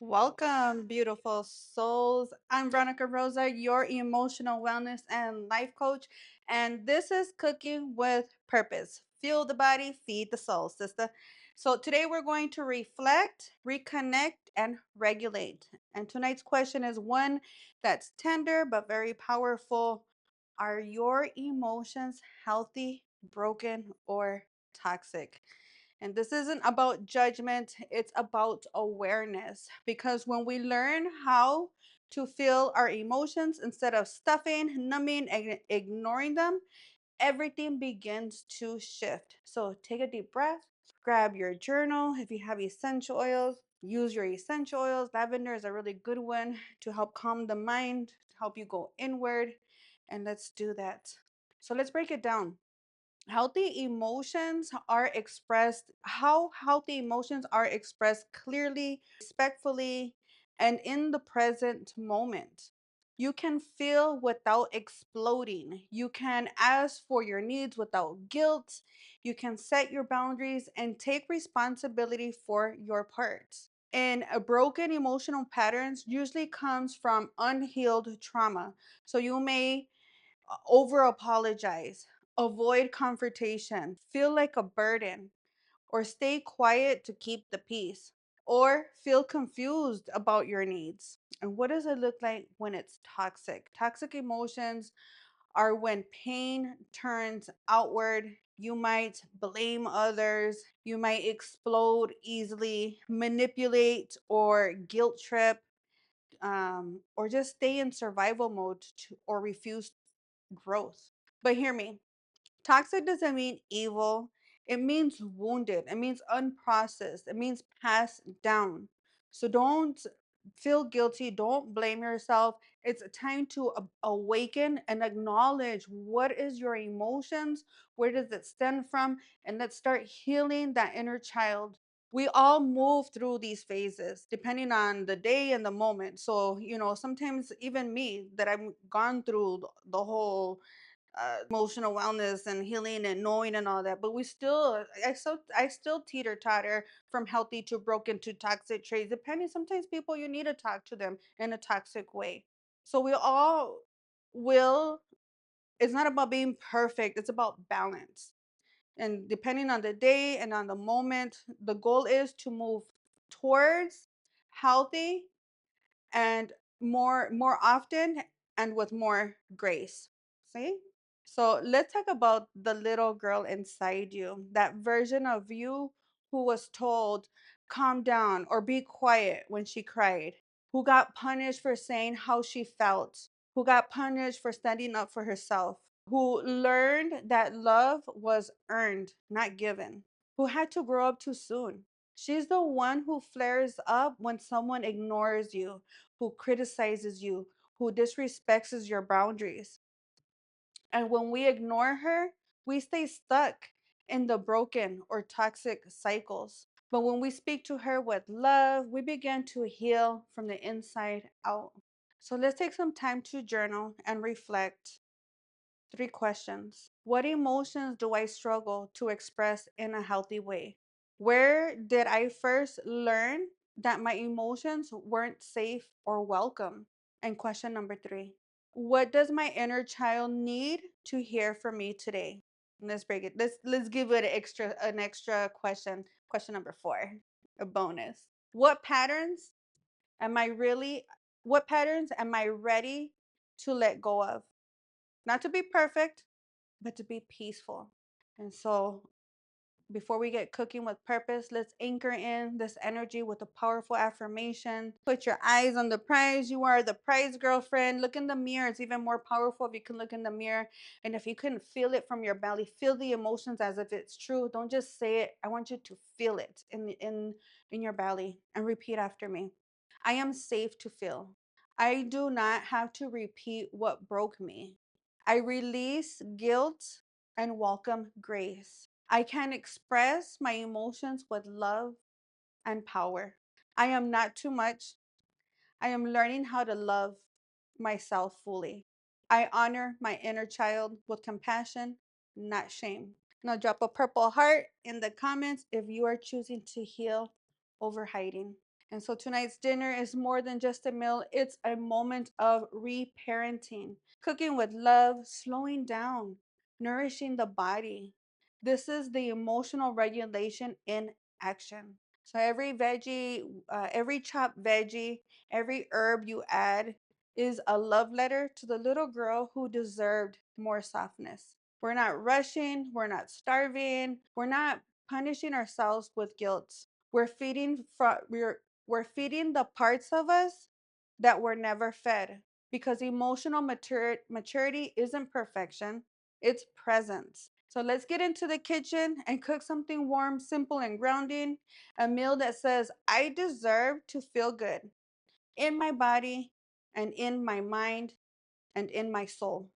Welcome, beautiful souls. I'm Veronica Rosa, your emotional wellness and life coach. And this is Cooking with Purpose. Fuel the body, feed the soul, sister. So today we're going to reflect, reconnect, and regulate. And tonight's question is one that's tender but very powerful. Are your emotions healthy, broken, or toxic? And this isn't about judgment, it's about awareness. Because when we learn how to feel our emotions instead of stuffing, numbing, and ignoring them, everything begins to shift. So take a deep breath, grab your journal. If you have essential oils, use your essential oils. Lavender is a really good one to help calm the mind, to help you go inward. And let's do that. So let's break it down. Healthy emotions are expressed clearly, respectfully, and in the present moment. You can feel without exploding. You can ask for your needs without guilt. You can set your boundaries and take responsibility for your parts. And a broken emotional patterns usually comes from unhealed trauma. So you may over apologize, avoid confrontation, feel like a burden, or stay quiet to keep the peace, or feel confused about your needs. And what does it look like when it's toxic? Toxic emotions are when pain turns outward. You might blame others, you might explode easily, manipulate or guilt trip, or just stay in survival mode or refuse growth. But hear me, toxic doesn't mean evil. It means wounded. It means unprocessed. It means passed down. So don't feel guilty. Don't blame yourself. It's a time to awaken and acknowledge what is your emotions, where does it stem from, and let's start healing that inner child. We all move through these phases depending on the day and the moment. So, sometimes even me that I've gone through the whole emotional wellness and healing and knowing and all that, but I still teeter totter from healthy to broken to toxic traits, depending. Sometimes people, you need to talk to them in a toxic way. So we all will. It's not about being perfect, it's about balance. And depending on the day and on the moment, the goal is to move towards healthy and more often and with more grace. See? So let's talk about the little girl inside you, that version of you who was told, calm down or be quiet when she cried, who got punished for saying how she felt, who got punished for standing up for herself, who learned that love was earned, not given, who had to grow up too soon. She's the one who flares up when someone ignores you, who criticizes you, who disrespects your boundaries. And when we ignore her, we stay stuck in the broken or toxic cycles. But when we speak to her with love, we begin to heal from the inside out. So let's take some time to journal and reflect. 3 questions. What emotions do I struggle to express in a healthy way? Where did I first learn that my emotions weren't safe or welcome? And question number 3. What does my inner child need to hear from me today? Let's break it. Let's give it an extra question. Question number 4, a bonus. What patterns am I really what patterns am I ready to let go of? Not to be perfect, but to be peaceful. And so, before we get cooking with purpose, let's anchor in this energy with a powerful affirmation. Put your eyes on the prize. You are the prize, girlfriend. Look in the mirror. It's even more powerful if you can look in the mirror. And if you can feel it from your belly, feel the emotions as if it's true. Don't just say it. I want you to feel it in your belly and repeat after me. I am safe to feel. I do not have to repeat what broke me. I release guilt and welcome grace. I can express my emotions with love and power. I am not too much. I am learning how to love myself fully. I honor my inner child with compassion, not shame. Now, drop a purple heart in the comments if you are choosing to heal over hiding. And so tonight's dinner is more than just a meal, it's a moment of reparenting, cooking with love, slowing down, nourishing the body. This is the emotional regulation in action. So every veggie, every chopped veggie, every herb you add is a love letter to the little girl who deserved more softness. We're not rushing, we're not starving, we're not punishing ourselves with guilt. We're feeding the parts of us that were never fed, because emotional maturity isn't perfection, it's presence. So let's get into the kitchen and cook something warm, simple, and grounding. A meal that says, I deserve to feel good in my body and in my mind and in my soul.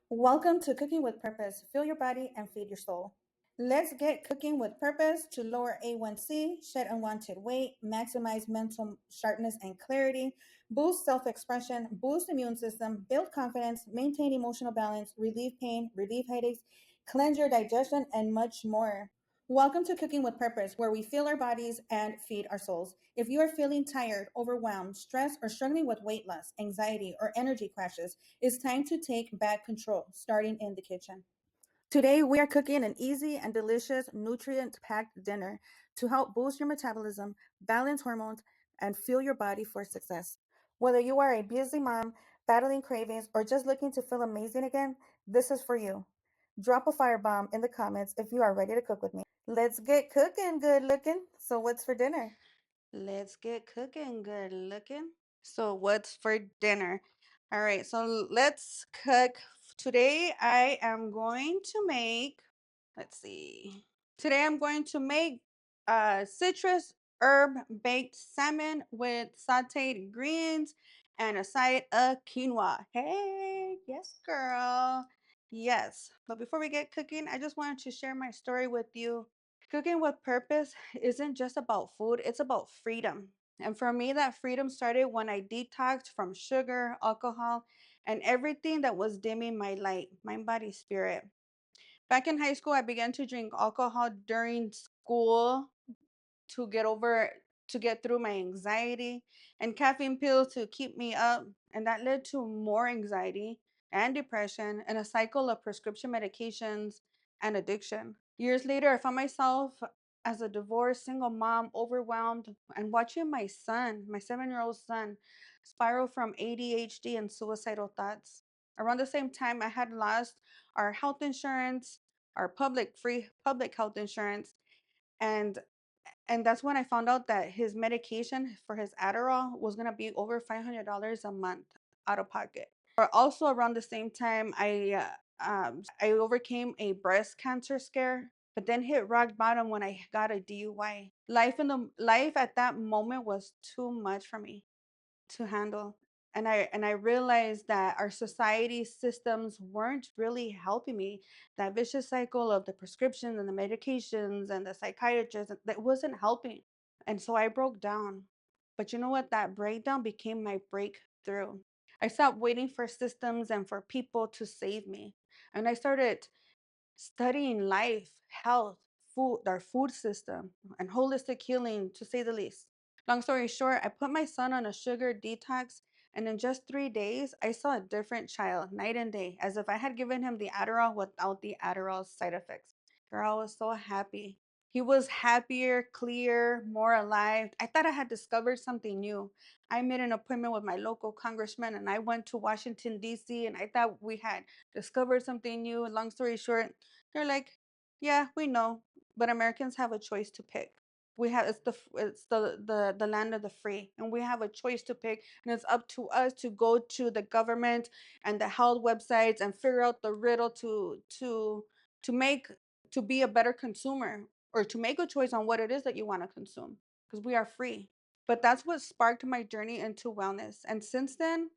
Welcome to Cooking with Purpose. Fill your body and feed your soul. Let's get cooking with purpose to lower A1C, shed unwanted weight, maximize mental sharpness and clarity, boost self expression, boost immune system, build confidence, maintain emotional balance, relieve pain, relieve headaches, cleanse your digestion, and much more. Welcome to Cooking with Purpose, where we fill our bodies and feed our souls. If you are feeling tired, overwhelmed, stressed, or struggling with weight loss, anxiety, or energy crashes, it's time to take back control, starting in the kitchen. Today, we are cooking an easy and delicious, nutrient packed dinner to help boost your metabolism, balance hormones, and fuel your body for success. Whether you are a busy mom, battling cravings, or just looking to feel amazing again, this is for you. Drop a firebomb in the comments if you are ready to cook with me. Let's get cooking, good looking. So, what's for dinner? Let's get cooking, good looking. So, what's for dinner? All right, so let's cook. Today, I am going to make, let's see. Today, I'm going to make citrus herb baked salmon with sauteed greens and a side of quinoa. Hey, yes, girl. Yes. But before we get cooking, I just wanted to share my story with you. Cooking with purpose isn't just about food, it's about freedom. And for me, that freedom started when I detoxed from sugar, alcohol, and everything that was dimming my light, mind, body, spirit. Back in high school, I began to drink alcohol during school to get over to get through my anxiety, and caffeine pills to keep me up, and that led to more anxiety and depression and a cycle of prescription medications and addiction. Years later, I found myself as a divorced single mom, overwhelmed, and watching my son, my 7-year-old son, spiral from ADHD and suicidal thoughts. Around the same time, I had lost our health insurance, our public health insurance, and that's when I found out that his medication for his Adderall was gonna be over $500 a month out of pocket. Or also around the same time, I overcame a breast cancer scare, but then hit rock bottom when I got a DUI. Life at that moment was too much for me to handle. And I realized that our society systems weren't really helping me. That vicious cycle of the prescriptions and the medications and the psychiatrists, that wasn't helping. And so I broke down. But you know what? That breakdown became my breakthrough. I stopped waiting for systems and for people to save me. And I started studying life, health, food, our food system, and holistic healing, to say the least. Long story short, I put my son on a sugar detox, and in just 3 days, I saw a different child night and day, as if I had given him the Adderall without the Adderall side effects. Girl, I was so happy. He was happier, clear, more alive. I thought I had discovered something new. I made an appointment with my local congressman, and I went to Washington, D.C., and I thought we had discovered something new. And long story short, they're like, yeah, we know, but Americans have a choice to pick. We have it's the land of the free, and we have a choice to pick, and it's up to us to go to the government and the health websites and figure out the riddle to make to be a better consumer, or to make a choice on what it is that you want to consume, because we are free. But that's what sparked my journey into wellness, and since then,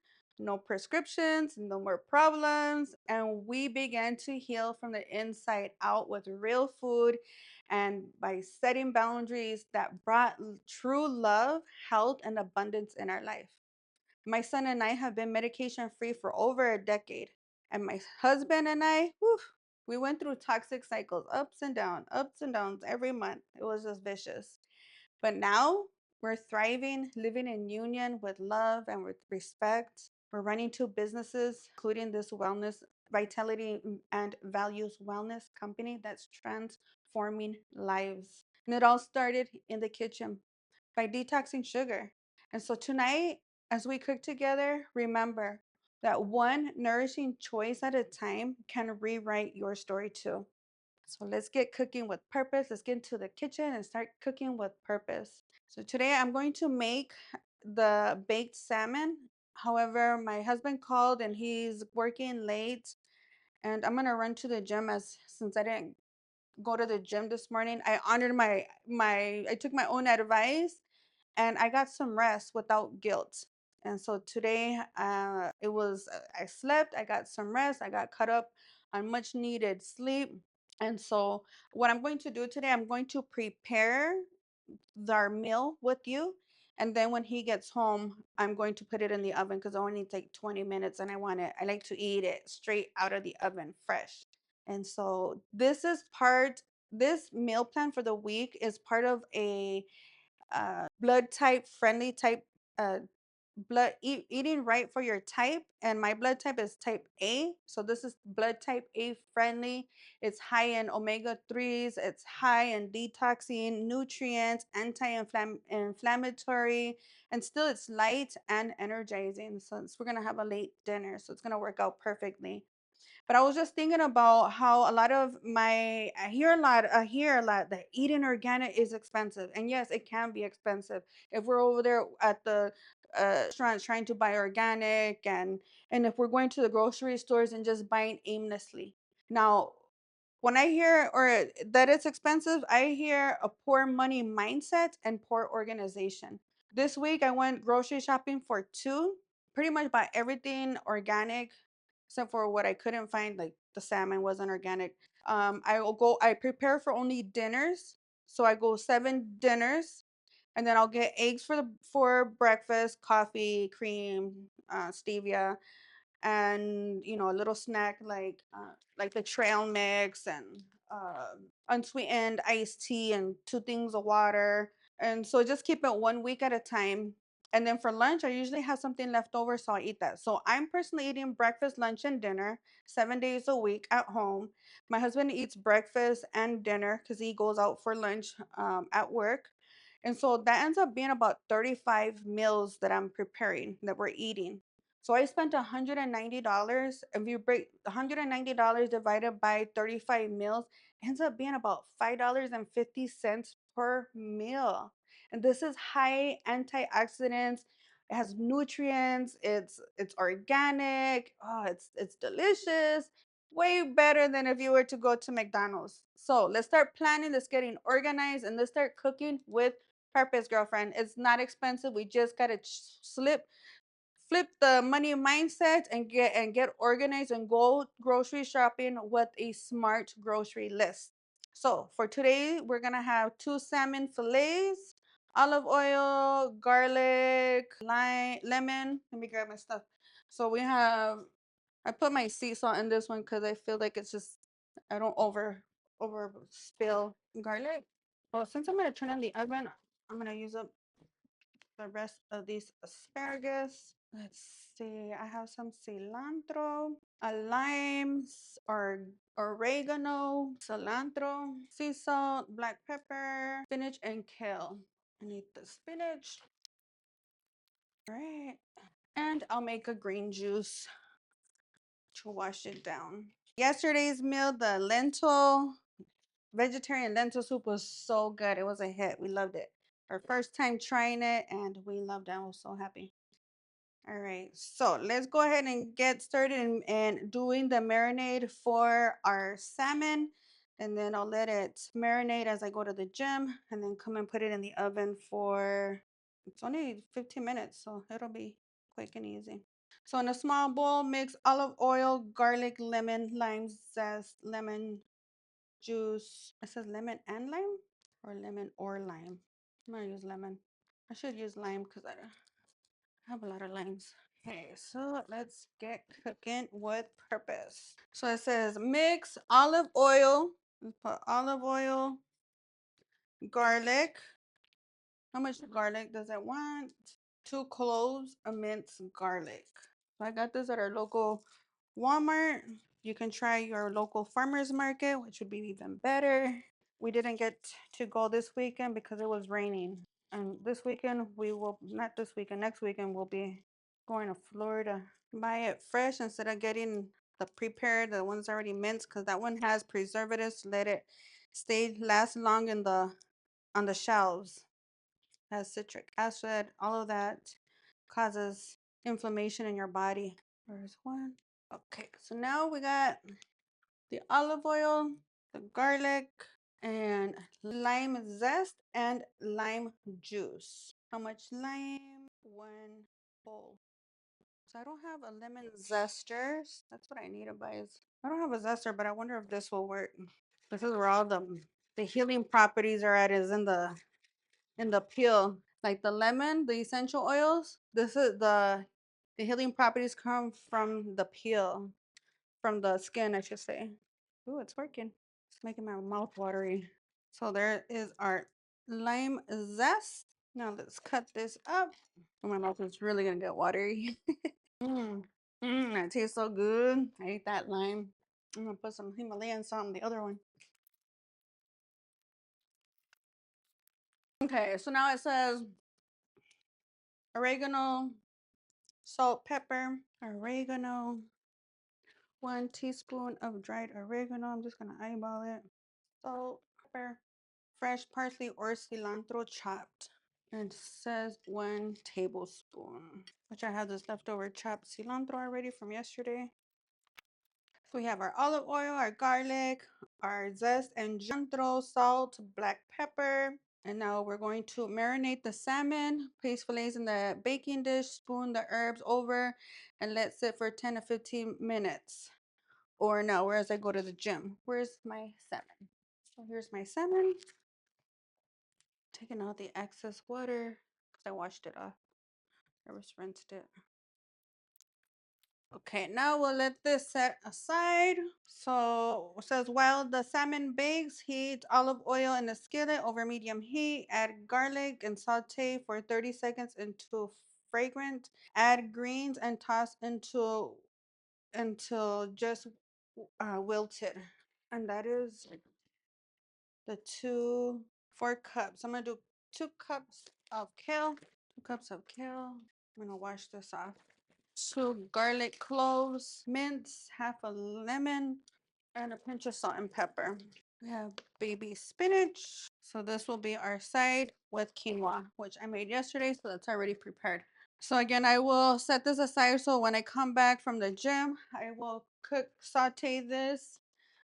no prescriptions, no more problems. And we began to heal from the inside out with real food and by setting boundaries that brought true love, health, and abundance in our life. My son and I have been medication free for over a decade. And my husband and I, whew, we went through toxic cycles, ups and downs every month. It was just vicious. But now We're thriving, living in union with love and with respect. We're running two businesses, including this wellness, vitality, and values wellness company that's transforming lives. And it all started in the kitchen by detoxing sugar. And so tonight, as we cook together, remember that one nourishing choice at a time can rewrite your story too. So let's get cooking with purpose. Let's get into the kitchen and start cooking with purpose. So today I'm going to make the baked salmon. However, my husband called and he's working late and I'm gonna run to the gym as since I didn't go to the gym this morning. I honored I took my own advice and I got some rest without guilt. And so today, I slept, I got some rest, I got caught up on much needed sleep. And so, what I'm going to do today, I'm going to prepare our meal with you. And then when he gets home, I'm going to put it in the oven because it only take 20 minutes and I like to eat it straight out of the oven, fresh. And so, this meal plan for the week is part of a blood type friendly type uh, eating right for your type, and my blood type is type A, so this is blood type A friendly. It's high in omega 3s, it's high in detoxing nutrients, anti-inflammatory, and still it's light and energizing, so we're gonna have a late dinner, so it's gonna work out perfectly. But I was just thinking about how a lot of I hear a lot that eating organic is expensive. And yes, it can be expensive. If we're over there at the restaurant trying to buy organic and if we're going to the grocery stores and just buying aimlessly. Now, when I hear or that it's expensive, I hear a poor money mindset and poor organization. This week I went grocery shopping for two, pretty much bought everything organic except for what I couldn't find, like the salmon wasn't organic. I prepare for only dinners. So I go 7 dinners and then I'll get eggs for breakfast, coffee, cream, stevia, and a little snack like the trail mix and uh, unsweetened iced tea and 2 things of water. And so just keep it 1 week at a time. And then for lunch, I usually have something left over, so I eat that. So I'm personally eating breakfast, lunch, and dinner 7 days a week at home. My husband eats breakfast and dinner because he goes out for lunch at work. And so that ends up being about 35 meals that I'm preparing, that we're eating. So I spent $190. If you break $190 divided by 35 meals, ends up being about $5.50 per meal. And this is high antioxidants. It has nutrients. It's organic. Oh, it's delicious. Way better than if you were to go to McDonald's. So let's start planning. Let's getting organized and let's start cooking with purpose, girlfriend. It's not expensive. We just gotta flip the money mindset and get organized and go grocery shopping with a smart grocery list. So for today, we're gonna have 2 salmon fillets, olive oil, garlic, lime, lemon. Let me grab my stuff. So I put my sea salt in this one because I feel like it's just I don't over spill garlic. Well, since I'm gonna turn on the oven, I'm gonna use up the rest of these asparagus. Let's see, I have some cilantro, a lime, or oregano, cilantro, sea salt, black pepper, spinach, and kale. I need the spinach. All right. And I'll make a green juice to wash it down. Yesterday's meal, the vegetarian lentil soup was so good. It was a hit. We loved it. Our first time trying it and we loved it. I was so happy. All right, so let's go ahead and get started and doing the marinade for our salmon. And then I'll let it marinate as I go to the gym and then come and put it in the oven for, it's only 15 minutes, so it'll be quick and easy. So in a small bowl, mix olive oil, garlic, lemon, lime zest, lemon juice. It says lemon and lime or lemon or lime. I'm gonna use lemon. I should use lime because I have a lot of limes. Okay, so let's get cooking with purpose. So it says mix olive oil. Let's put olive oil, garlic, How much garlic does it want? 2 cloves of minced garlic. So I got this at our local Walmart. You can try your local farmer's market, which would be even better. We didn't get to go this weekend because it was raining. And this weekend, we will, not this weekend, next weekend, we'll be going to Florida. Buy it fresh instead of getting the prepared, the ones already minced, because that one has preservatives to let it last long in the on the shelves. Has citric acid, all of that causes inflammation in your body. There's one. Okay, so now we got the olive oil, the garlic, and lime zest and lime juice. How much lime? 1 bowl. So I don't have a lemon zester. That's what I need to buy. I don't have a zester, but I wonder if this will work. This is where all the healing properties are at, is in the peel. Like the lemon, the essential oils. This is the healing properties come from the peel, from the skin, I should say. Ooh, it's working. It's making my mouth watery. So there is our lime zest. Now let's cut this up. Oh, my mouth is really gonna get watery. That tastes so good. I ate that lime. I'm gonna put some Himalayan salt on the other one. Okay, so now it says oregano, salt, pepper, oregano, 1 teaspoon of dried oregano. I'm just gonna eyeball it. Salt, pepper, fresh parsley or cilantro chopped. And it says 1 tablespoon, which I have this leftover chopped cilantro already from yesterday. So we have our olive oil, our garlic, our zest and cilantro, salt, black pepper. And now we're going to marinate the salmon, place fillets in the baking dish, spoon the herbs over, and let sit for 10 to 15 minutes. Or no, whereas I go to the gym. Where's my salmon? So here's my salmon. Taking out the excess water because I washed it off. I was rinsed it. Okay, now we'll let this set aside. So it says while the salmon bakes, heat olive oil in a skillet over medium heat. Add garlic and saute for 30 seconds until fragrant. Add greens and toss until just wilted. And that is the 4 cups. I'm gonna do 2 cups of kale. 2 cups of kale. I'm gonna wash this off. 2 garlic cloves, mince, half a lemon, and a pinch of salt and pepper. We have baby spinach. So this will be our side with quinoa, which I made yesterday, so that's already prepared. So again, I will set this aside so when I come back from the gym, I will saute this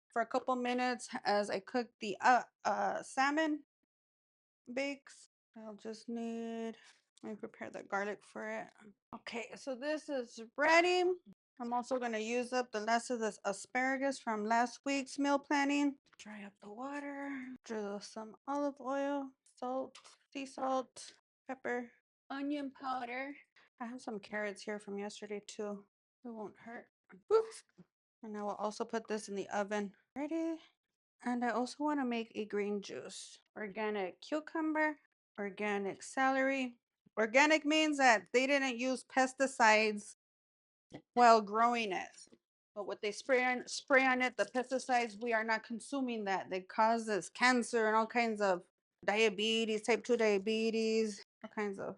for a couple minutes as I cook the salmon bakes. I'll just need, let me prepare the garlic for it. Okay, so this is ready. I'm also going to use up the rest of this asparagus from last week's meal planning. Dry up the water, drizzle some olive oil, salt, sea salt, pepper, onion powder. I have some carrots here from yesterday too. It won't hurt. Woo. And I will also put this in the oven. Ready? And I also want to make a green juice. Organic cucumber, organic celery. Organic means that they didn't use pesticides while growing it. But what they spray on it, the pesticides, we are not consuming that. They causes cancer and all kinds of diabetes, type 2 diabetes, all kinds of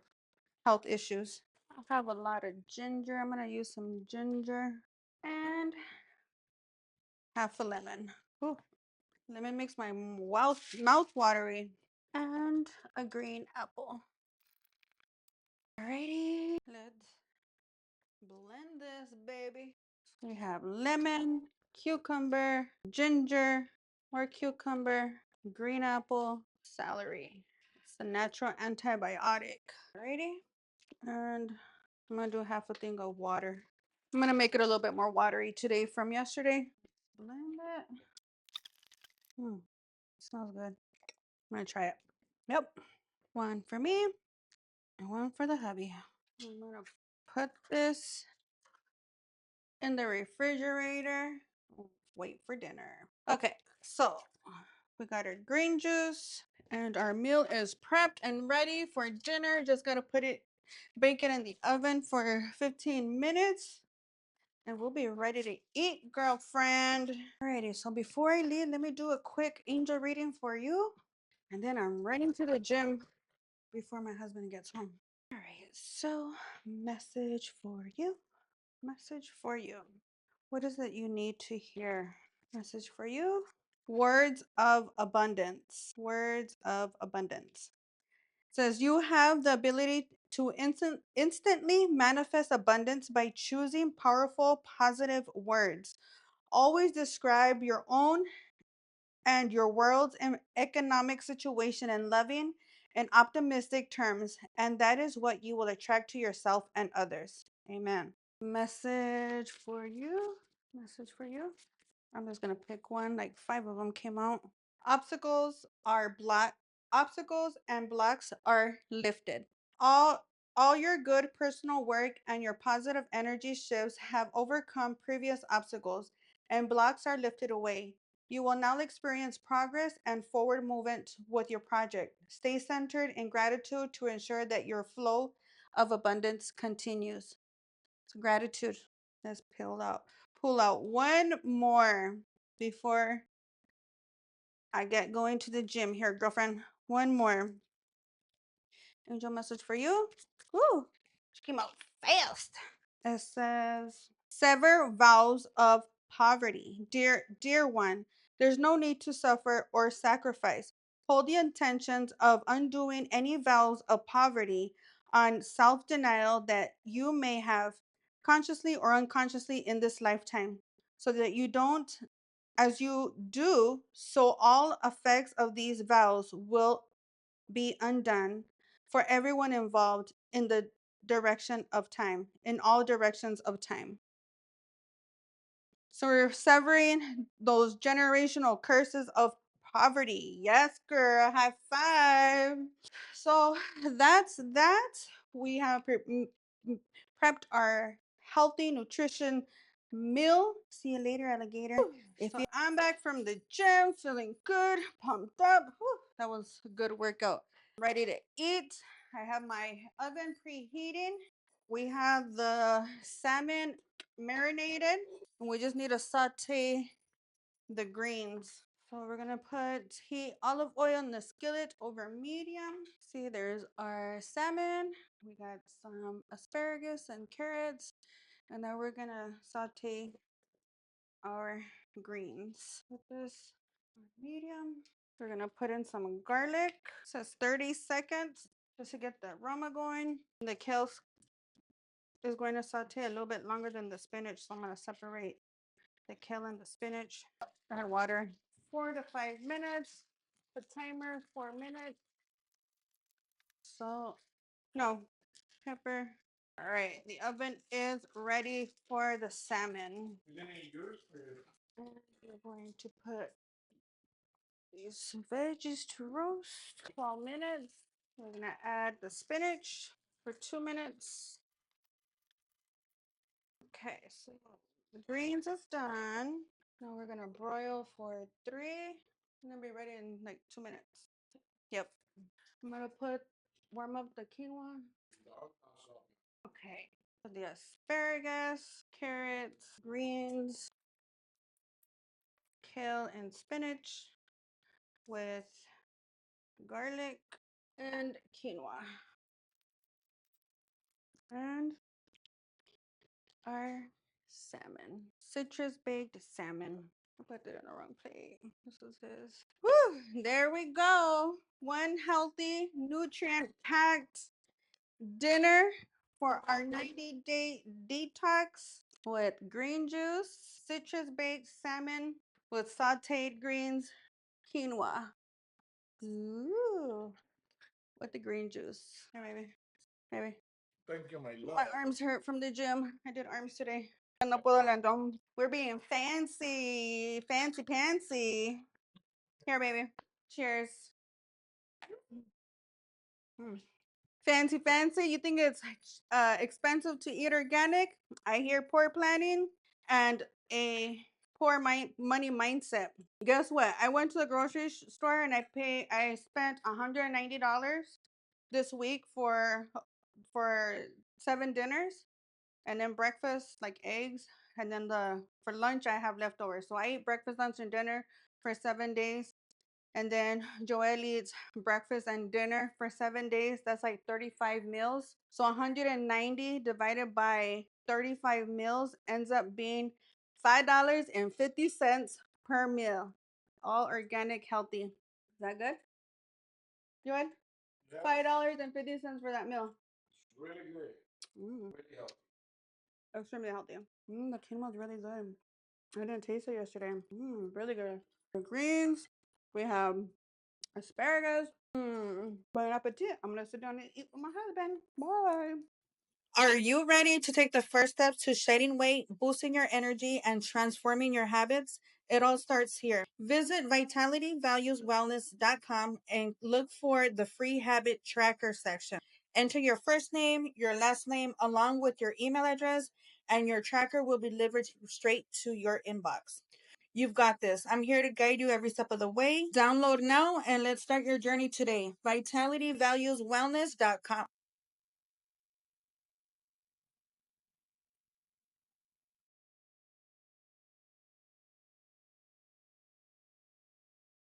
health issues. I have a lot of ginger. I'm gonna use some ginger and half a lemon. Ooh, lemon makes my mouth watery. And a green apple. Alrighty, let's blend this baby. We have lemon, cucumber, ginger, more cucumber, green apple, celery. It's a natural antibiotic. Alrighty, and I'm gonna do half a thing of water. I'm gonna make it a little bit more watery today from yesterday. Blend it. Smells good. I'm gonna try it. Yep, one for me and one for the hubby. I'm gonna put this in the refrigerator. Wait for dinner. Okay, so We got our green juice and our meal is prepped and ready for dinner. Just got to bake it in the oven for 15 minutes and we'll be ready to eat, girlfriend. Alrighty, so before I leave, let me do a quick angel reading for you. And then I'm running to the gym before my husband gets home. All right, so message for you. Message for you. What is it you need to hear? Message for you. Words of abundance. Words of abundance. It says you have the ability to instantly manifest abundance by choosing powerful, positive words. Always describe your own and your world's economic situation in loving and optimistic terms, and that is what you will attract to yourself and others. Amen. Message for you. Message for you. I'm just gonna pick one, like 5 of them came out. Obstacles are black. Obstacles and blocks are lifted. All your good personal work and your positive energy shifts have overcome previous obstacles and blocks are lifted away. You will now experience progress and forward movement with your project. Stay centered in gratitude to ensure that your flow of abundance continues. So gratitude. Let's pull out one more before I get going to the gym here, girlfriend. One more. Angel message for you. Woo! She came out fast. It says, sever vows of poverty. Dear one, there's no need to suffer or sacrifice. Hold the intentions of undoing any vows of poverty on self denial that you may have consciously or unconsciously in this lifetime, so that you don't, as you do, so all effects of these vows will be undone for everyone involved in the direction of time, in all directions of time. So we're severing those generational curses of poverty. Yes, girl, high five. So that's that. We have prepped our healthy nutrition meal. See you later, alligator. If so I'm back from the gym, feeling good, pumped up. Whew, that was a good workout. Ready to eat. I have my oven preheating. We have the salmon marinated, and we just need to saute the greens. So we're gonna put heat olive oil in the skillet over medium. See, there's our salmon. We got some asparagus and carrots. And now we're gonna saute our greens with this medium. We're gonna put in some garlic. It says 30 seconds just to get the aroma going. The kale is going to saute a little bit longer than the spinach, so I'm gonna separate the kale and the spinach. Add water. 4 to 5 minutes. The timer 4 minutes. Salt. No, pepper. All right, the oven is ready for the salmon. And we're going to put these veggies to roast. 12 minutes. We're gonna add the spinach for 2 minutes. Okay, so the greens is done. Now we're gonna broil for 3. And then be ready in like 2 minutes. Yep. I'm gonna warm up the quinoa. Okay. So the asparagus, carrots, greens, kale, and spinach with garlic and quinoa. And our salmon. Citrus baked salmon. I put it in the wrong plate. This is his. Woo! There we go. One healthy, nutrient packed dinner for our 90-day detox with green juice, citrus baked salmon with sauteed greens, quinoa. Ooh, with the green juice. Here, baby. Baby. Thank you, my love. My arms hurt from the gym. I did arms today. No puedo levantar. We're being fancy. Fancy pantsy. Here, baby. Cheers. Mm. Fancy fancy. You think it's expensive to eat organic? I hear poor planning and a poor money mindset. Guess what? I went to the grocery store and I spent $190 this week for 7 dinners, and then breakfast like eggs, and then the for lunch I have leftovers. So I eat breakfast, lunch, and dinner for 7 days, and then Joelle eats breakfast and dinner for 7 days. That's like 35 meals. So 190 divided by 35 meals ends up being $5.50 per meal. All organic, healthy. Is that good, Joelle? Yeah. $5.50 for that meal. It's really good. Really healthy. Extremely healthy. The quinoa is really good. I didn't taste it yesterday. Really good. The greens. We have asparagus. Bon appetit. I'm gonna sit down and eat with my husband. Bye. Are you ready to take the first steps to shedding weight, boosting your energy, and transforming your habits? It all starts here. Visit vitalityvalueswellness.com and look for the free habit tracker section. Enter your first name, your last name, along with your email address, and your tracker will be delivered straight to your inbox. You've got this. I'm here to guide you every step of the way. Download now and let's start your journey today. vitalityvalueswellness.com.